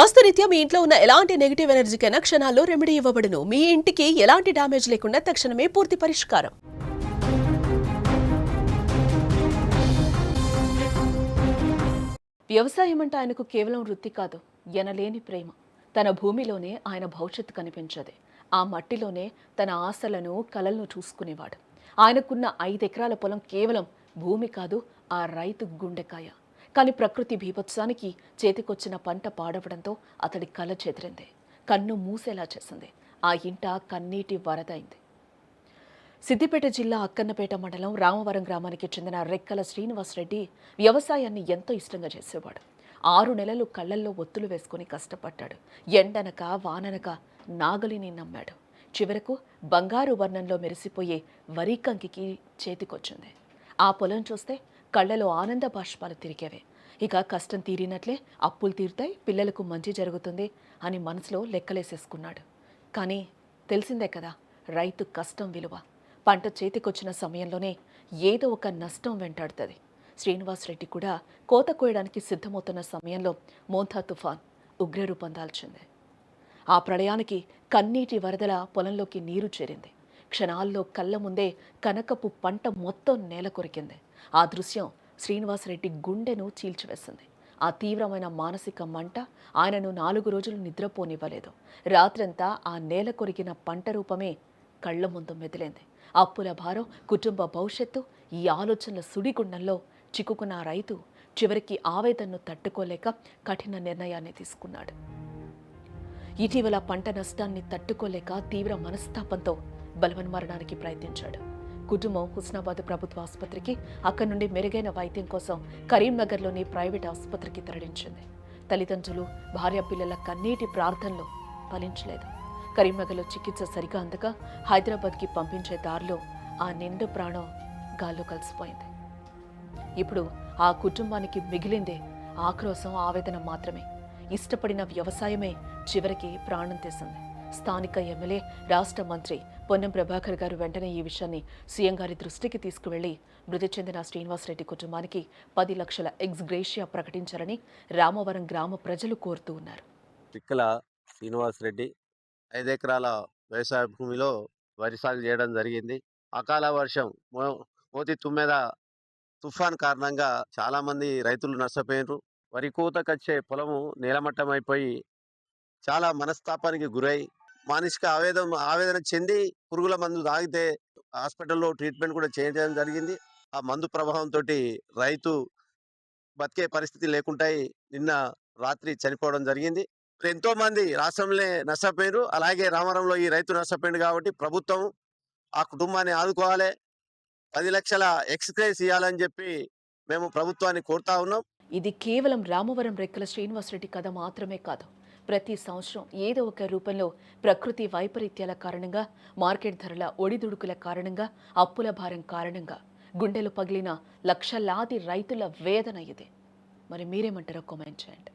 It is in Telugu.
వాస్తురీత్యా మీ ఇంట్లో ఉన్న ఎలాంటి నెగిటివ్ ఎనర్జీకైనా క్షణాల్లో రెమెడీ ఇవ్వబడును. మీ ఇంటికి ఎలాంటి డ్యామేజ్ లేకుండా తక్షణమే పూర్తి పరిష్కారం. వ్యవసాయం అంటే ఆయనకు కేవలం వృత్తి కాదు, ఎనలేని ప్రేమ. తన భూమిలోనే ఆయన భవిష్యత్తు కనిపించదే. ఆ మట్టిలోనే తన ఆశలను కలలను చూసుకునేవాడు. ఆయనకున్న 5 ఎకరాల పొలం కేవలం భూమి కాదు, ఆ రైతు గుండెకాయ. కానీ ప్రకృతి బీభత్సానికి చేతికొచ్చిన పంట పాడవడంతో అతడి కల చెదిరింది. కన్ను మూసేలా చేసింది. ఆ ఇంట కన్నీటి వరదైంది. సిద్దిపేట జిల్లా అక్కన్నపేట మండలం రామవరం గ్రామానికి చెందిన రెక్కల శ్రీనివాసరెడ్డి వ్యవసాయాన్ని ఎంతో ఇష్టంగా చేసేవాడు. 6 నెలలు కళ్లల్లో ఒత్తులు వేసుకుని కష్టపడ్డాడు. ఎండనక వాననక నాగలిని నమ్మాడు. చివరకు బంగారు వర్ణంలో మెరిసిపోయే వరి కంకికి చేతికొచ్చింది. ఆ పొలం చూస్తే కళ్లలో ఆనంద బాష్పాలు తిరిగేవే. ఇక కష్టం తీరినట్లే అప్పులు తీరుతాయి, పిల్లలకు మంచి జరుగుతుంది అని మనసులో లెక్కలేసేసుకున్నాడు. కానీ తెలిసిందే కదా రైతు కష్టం విలువ. పంట చేతికొచ్చిన సమయంలోనే ఏదో ఒక నష్టం వెంటాడుతుంది. శ్రీనివాసరెడ్డి కూడా కోత కోయడానికి సిద్ధమవుతున్న సమయంలో మోంతా తుఫాన్ ఉగ్రరూపం దాల్చింది. ఆ ప్రళయానికి కన్నీటి వరదల పొలంలోకి నీరు చేరింది. క్షణాల్లో కళ్ళ ముందే కనకపు పంట మొత్తం నేల కొరికింది. ఆ దృశ్యం శ్రీనివాసరెడ్డి గుండెను చీల్చివేసింది. ఆ తీవ్రమైన మానసిక మంట ఆయనను 4 రోజులు నిద్రపోనివ్వలేదు. రాత్రంతా ఆ నేల కొరికిన పంట రూపమే కళ్ల ముందు మెదిలింది. అప్పుల భారం, కుటుంబ భవిష్యత్తు, ఈ ఆలోచనల సుడిగుండంలో చిక్కుకున్న ఆ రైతు చివరికి ఆవేదనను తట్టుకోలేక కఠిన నిర్ణయాన్ని తీసుకున్నాడు. ఇటీవల పంట నష్టాన్ని తట్టుకోలేక తీవ్ర మనస్తాపంతో బలవన్మరణానికి ప్రయత్నించాడు. కుటుంబం హుస్నాబాద్ ప్రభుత్వ ఆసుపత్రికి, అక్కడి నుండి మెరుగైన వైద్యం కోసం కరీంనగర్లోని ప్రైవేట్ ఆసుపత్రికి తరలించింది. తల్లిదండ్రులు, భార్య పిల్లల కన్నీటి ప్రార్థనలో ఫలించలేదు. కరీంనగర్లో చికిత్స సరిగా అందక హైదరాబాద్కి పంపించే దారిలో ఆ నిండు ప్రాణం గాల్లో కలిసిపోయింది. ఇప్పుడు ఆ కుటుంబానికి మిగిలిందే ఆక్రోశం, ఆవేదన మాత్రమే. ఇష్టపడిన వ్యవసాయమే చివరికి ప్రాణం తీసింది. స్థానిక ఎమ్మెల్యే, రాష్ట్ర మంత్రి పొన్నం ప్రభాకర్ గారు వెంటనే ఈ విషయాన్ని సీఎం గారి దృష్టికి తీసుకువెళ్లి మృతి చెందిన శ్రీనివాసరెడ్డి కుటుంబానికి 10 లక్షల ఎక్స్గ్రేషియా ప్రకటించాలని రామవరం గ్రామ ప్రజలు కోరుతూ ఉన్నారు. తిక్కల శ్రీనివాసరెడ్డి 5 ఎకరాల వ్యవసాయ భూమిలో వరి సాగు చేయడం జరిగింది. అకాల వర్షం, మోతి తుమ్మెద తుఫాన్ కారణంగా చాలా మంది రైతులు నష్టపోయినారు. వరి కోతకొచ్చే పొలము నేలమట్టం అయిపోయి చాలా మనస్తాపానికి గురై మానసిక ఆవేదన చెంది పురుగుల మందు తాగితే హాస్పిటల్లో ట్రీట్మెంట్ కూడా చేయడం జరిగింది. ఆ మందు ప్రభావంతో రైతు బతికే పరిస్థితి లేకుండా నిన్న రాత్రి చనిపోవడం జరిగింది. ఎంతో మంది రాష్ట్రంలో నష్టపోయారు. అలాగే రామవరంలో ఈ రైతు నష్టపోయింది కాబట్టి ప్రభుత్వం ఆ కుటుంబాన్ని ఆదుకోవాలి, 10 లక్షల ఎక్స్‌గ్రేస్ ఇవ్వాలని చెప్పి మేము ప్రభుత్వాన్ని కోరుతా ఉన్నాం. ఇది కేవలం రామవరం రెక్కల శ్రీనివాసరెడ్డి కథ మాత్రమే కాదు. ప్రతి సంవత్సరం ఏదో ఒక రూపంలో ప్రకృతి వైపరీత్యాల కారణంగా, మార్కెట్ ధరల ఒడిదుడుకుల కారణంగా, అప్పుల భారం కారణంగా గుండెలు పగిలిన లక్షలాది రైతుల వేదన ఇది. మరి మీరేమంటారో కామెంట్ చేయండి.